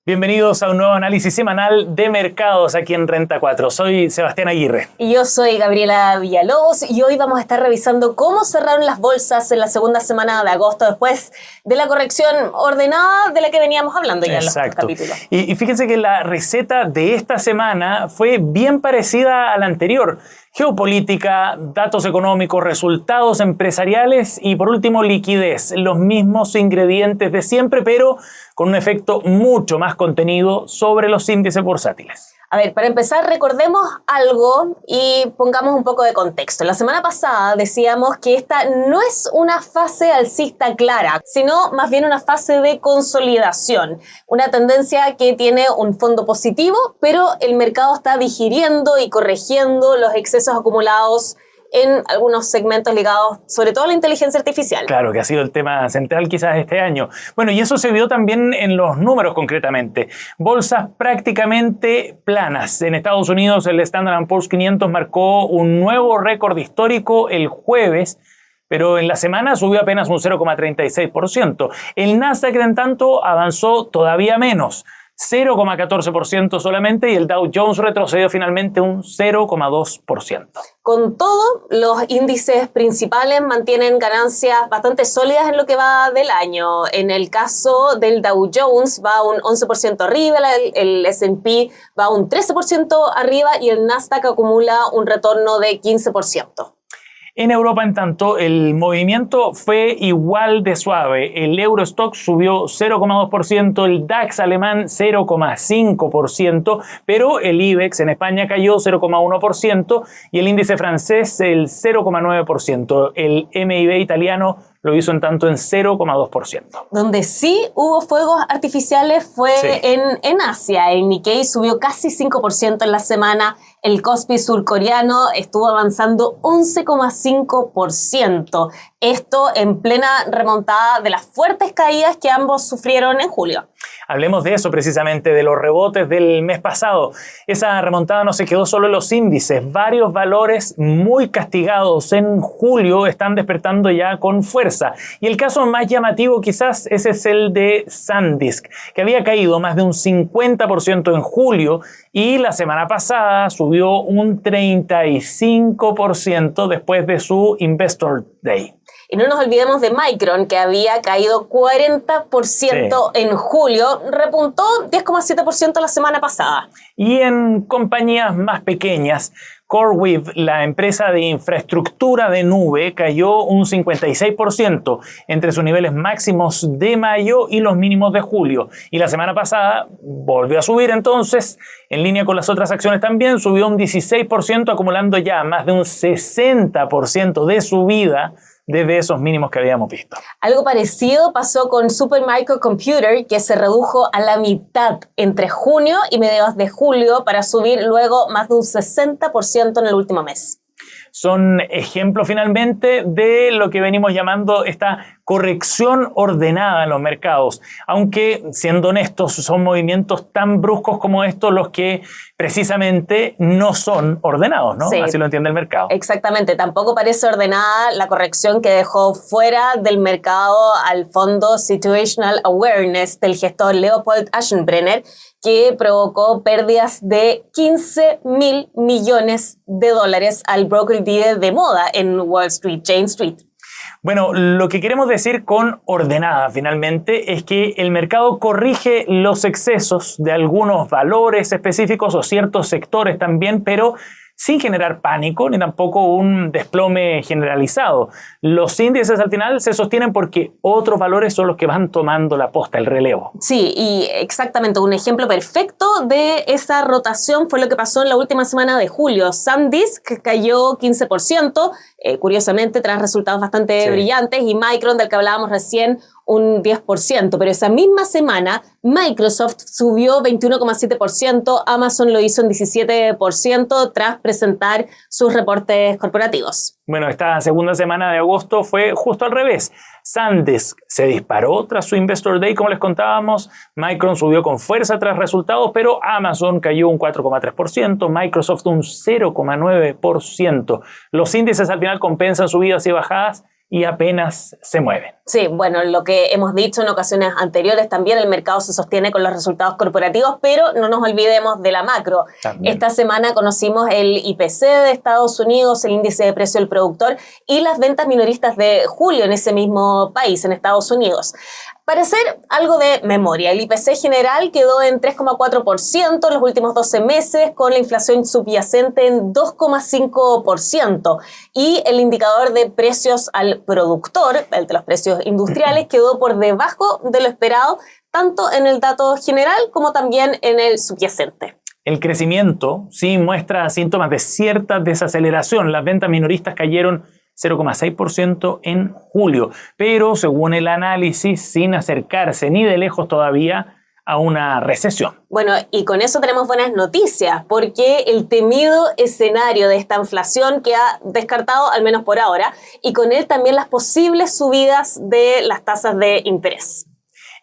Bienvenidos a un nuevo análisis semanal de mercados aquí en Renta 4. Soy Sebastián Aguirre. Y yo soy Gabriela Villalobos y hoy vamos a estar revisando cómo cerraron las bolsas en la segunda semana de agosto después de la corrección ordenada de la que veníamos hablando ya en los otros capítulos. Y fíjense que la receta de esta semana fue bien parecida a la anterior. Geopolítica, datos económicos, resultados empresariales y por último liquidez. Los mismos ingredientes de siempre, pero con un efecto mucho más contenido sobre los índices bursátiles. A ver, para empezar, recordemos algo y pongamos un poco de contexto. La semana pasada decíamos que esta no es una fase alcista clara, sino más bien una fase de consolidación. Una tendencia que tiene un fondo positivo, pero el mercado está digiriendo y corrigiendo los excesos acumulados en algunos segmentos ligados sobre todo a la inteligencia artificial. Claro, que ha sido el tema central quizás este año. Bueno, y eso se vio también en los números concretamente. Bolsas prácticamente planas. En Estados Unidos el Standard & Poor's 500 marcó un nuevo récord histórico el jueves, pero en la semana subió apenas un 0,36%. El Nasdaq, en tanto, avanzó todavía menos, 0,14% solamente, y el Dow Jones retrocedió finalmente un 0,2%. Con todo, los índices principales mantienen ganancias bastante sólidas en lo que va del año. En el caso del Dow Jones va un 11% arriba, el S&P va un 13% arriba y el Nasdaq acumula un retorno de 15%. En Europa, en tanto, el movimiento fue igual de suave. El Eurostoxx subió 0,2%, el DAX alemán 0,5%, pero el IBEX en España cayó 0,1% y el índice francés el 0,9%. El MIB italiano lo hizo en tanto en 0,2%. Donde sí hubo fuegos artificiales fue en Asia. El Nikkei subió casi 5% en la semana. El Kospi surcoreano estuvo avanzando 11,5%. Esto en plena remontada de las fuertes caídas que ambos sufrieron en julio. Hablemos de eso precisamente, de los rebotes del mes pasado. Esa remontada no se quedó solo en los índices. Varios valores muy castigados en julio están despertando ya con fuerza. Y el caso más llamativo quizás ese es el de SanDisk, que había caído más de un 50% en julio y la semana pasada subió un 35% después de su Investor Day. Y no nos olvidemos de Micron, que había caído 40% en julio, repuntó 10,7% la semana pasada. Y en compañías más pequeñas, CoreWeave, la empresa de infraestructura de nube, cayó un 56% entre sus niveles máximos de mayo y los mínimos de julio. Y la semana pasada volvió a subir entonces, en línea con las otras acciones también, subió un 16%, acumulando ya más de un 60% de subida desde esos mínimos que habíamos visto. Algo parecido pasó con Supermicro Computer, que se redujo a la mitad entre junio y mediados de julio para subir luego más de un 60% en el último mes. Son ejemplos finalmente de lo que venimos llamando esta corrección ordenada en los mercados. Aunque, siendo honestos, son movimientos tan bruscos como estos los que precisamente no son ordenados, ¿no? Sí, así lo entiende el mercado. Exactamente. Tampoco parece ordenada la corrección que dejó fuera del mercado al fondo Situational Awareness del gestor Leopold Aschenbrenner, que provocó pérdidas de $15.000 millones al broker dealer de moda en Wall Street, Jane Street. Bueno, lo que queremos decir con ordenada finalmente es que el mercado corrige los excesos de algunos valores específicos o ciertos sectores también, pero sin generar pánico ni tampoco un desplome generalizado. Los índices al final se sostienen porque otros valores son los que van tomando la posta, el relevo. Sí, y exactamente un ejemplo perfecto de esa rotación fue lo que pasó en la última semana de julio. SanDisk cayó 15%, curiosamente tras resultados bastante brillantes, y Micron, del que hablábamos recién, un 10%, pero esa misma semana Microsoft subió 21,7%, Amazon lo hizo en 17% tras presentar sus reportes corporativos. Bueno, esta segunda semana de agosto fue justo al revés. SanDisk se disparó tras su Investor Day, como les contábamos. Micron subió con fuerza tras resultados, pero Amazon cayó un 4,3%, Microsoft un 0,9%. Los índices al final compensan subidas y bajadas y apenas se mueven. Sí, bueno, lo que hemos dicho en ocasiones anteriores también, el mercado se sostiene con los resultados corporativos, pero no nos olvidemos de la macro. También. Esta semana conocimos el IPC de Estados Unidos, el índice de precio del productor y las ventas minoristas de julio en ese mismo país, en Estados Unidos. Para hacer algo de memoria, el IPC general quedó en 3,4% en los últimos 12 meses, con la inflación subyacente en 2,5%. Y el indicador de precios al productor, el de los precios industriales, quedó por debajo de lo esperado, tanto en el dato general como también en el subyacente. El crecimiento sí muestra síntomas de cierta desaceleración. Las ventas minoristas cayeron 0,6% en julio, pero según el análisis, sin acercarse ni de lejos todavía a una recesión. Bueno, y con eso tenemos buenas noticias, porque el temido escenario de esta inflación queda descartado, al menos por ahora, y con él también las posibles subidas de las tasas de interés.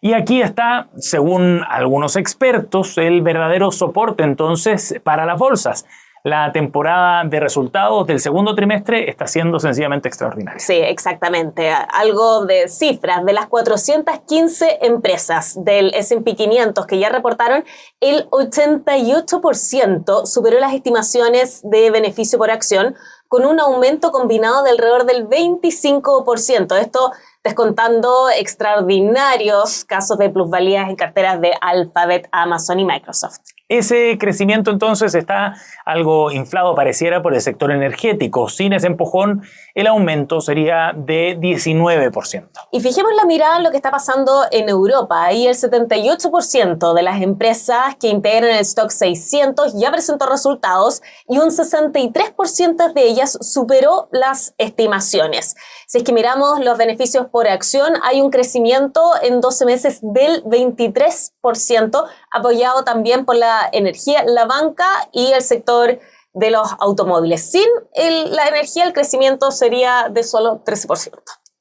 Y aquí está, según algunos expertos, el verdadero soporte entonces para las bolsas. La temporada de resultados del segundo trimestre está siendo sencillamente extraordinaria. Sí, exactamente. Algo de cifras. De las 415 empresas del S&P 500 que ya reportaron, el 88% superó las estimaciones de beneficio por acción, con un aumento combinado de alrededor del 25%. Esto descontando extraordinarios casos de plusvalías en carteras de Alphabet, Amazon y Microsoft. Ese crecimiento entonces está algo inflado, pareciera, por el sector energético. Sin ese empujón, el aumento sería de 19%. Y fijemos la mirada en lo que está pasando en Europa. Ahí el 78% de las empresas que integran el stock 600 ya presentó resultados y un 63% de ellas superó las estimaciones. Si es que miramos los beneficios por acción, hay un crecimiento en 12 meses del 23%, apoyado también por la energía, la banca y el sector de los automóviles. Sin la energía, el crecimiento sería de solo 13%.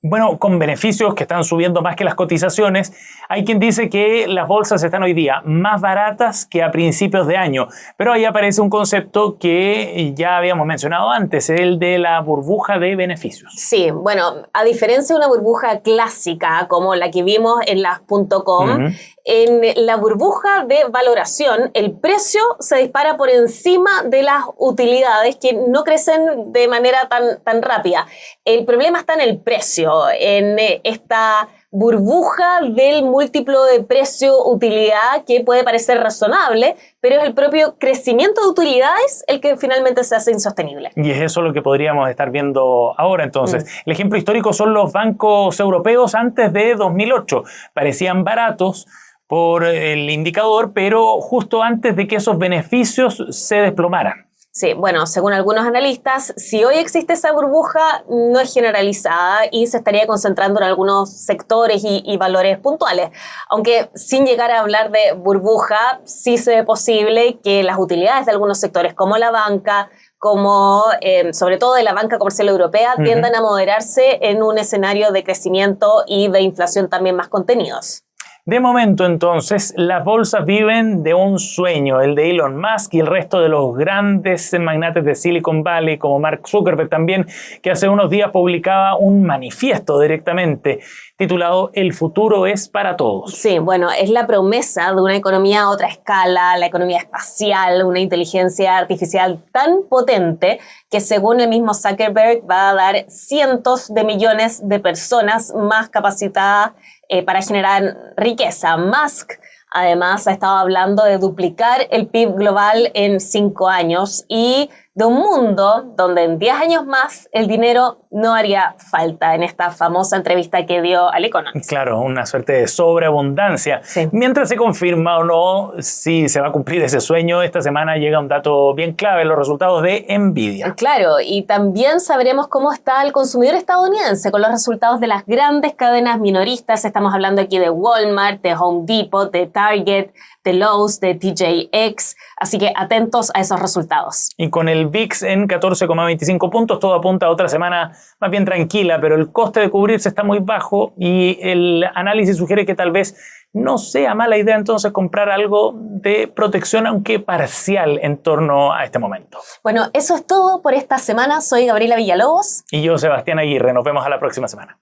Bueno, con beneficios que están subiendo más que las cotizaciones, hay quien dice que las bolsas están hoy día más baratas que a principios de año, pero ahí aparece un concepto que ya habíamos mencionado antes, el de la burbuja de beneficios. Sí, bueno, a diferencia de una burbuja clásica como la que vimos en las .com, en la burbuja de valoración, el precio se dispara por encima de las utilidades que no crecen de manera tan rápida. El problema está en el precio, en esta burbuja del múltiplo de precio-utilidad que puede parecer razonable, pero es el propio crecimiento de utilidades el que finalmente se hace insostenible. Y es eso lo que podríamos estar viendo ahora entonces. El ejemplo histórico son los bancos europeos antes de 2008. Parecían baratos por el indicador, pero justo antes de que esos beneficios se desplomaran. Sí, bueno, según algunos analistas, si hoy existe esa burbuja, no es generalizada y se estaría concentrando en algunos sectores y valores puntuales. Aunque sin llegar a hablar de burbuja, sí se ve posible que las utilidades de algunos sectores como la banca, como sobre todo de la banca comercial europea, tiendan a moderarse en un escenario de crecimiento y de inflación también más contenidos. De momento, entonces, las bolsas viven de un sueño, el de Elon Musk y el resto de los grandes magnates de Silicon Valley, como Mark Zuckerberg también, que hace unos días publicaba un manifiesto directamente titulado "El futuro es para todos". Sí, bueno, es la promesa de una economía a otra escala, la economía espacial, una inteligencia artificial tan potente que según el mismo Zuckerberg va a dar cientos de millones de personas más capacitadas para generar riqueza. Musk, además, ha estado hablando de duplicar el PIB global en 5 años y de un mundo donde en 10 años más el dinero no haría falta, en esta famosa entrevista que dio al Economist. Claro, una suerte de sobreabundancia. Sí. Mientras se confirma o no si se va a cumplir ese sueño, esta semana llega un dato bien clave, los resultados de Nvidia. Claro, y también sabremos cómo está el consumidor estadounidense con los resultados de las grandes cadenas minoristas. Estamos hablando aquí de Walmart, de Home Depot, de Target, de Lowe's, de TJX, así que atentos a esos resultados. Y con el VIX en 14,25 puntos, todo apunta a otra semana más bien tranquila, pero el coste de cubrirse está muy bajo y el análisis sugiere que tal vez no sea mala idea entonces comprar algo de protección, aunque parcial, en torno a este momento. Bueno, eso es todo por esta semana. Soy Gabriela Villalobos. Y yo, Sebastián Aguirre. Nos vemos a la próxima semana.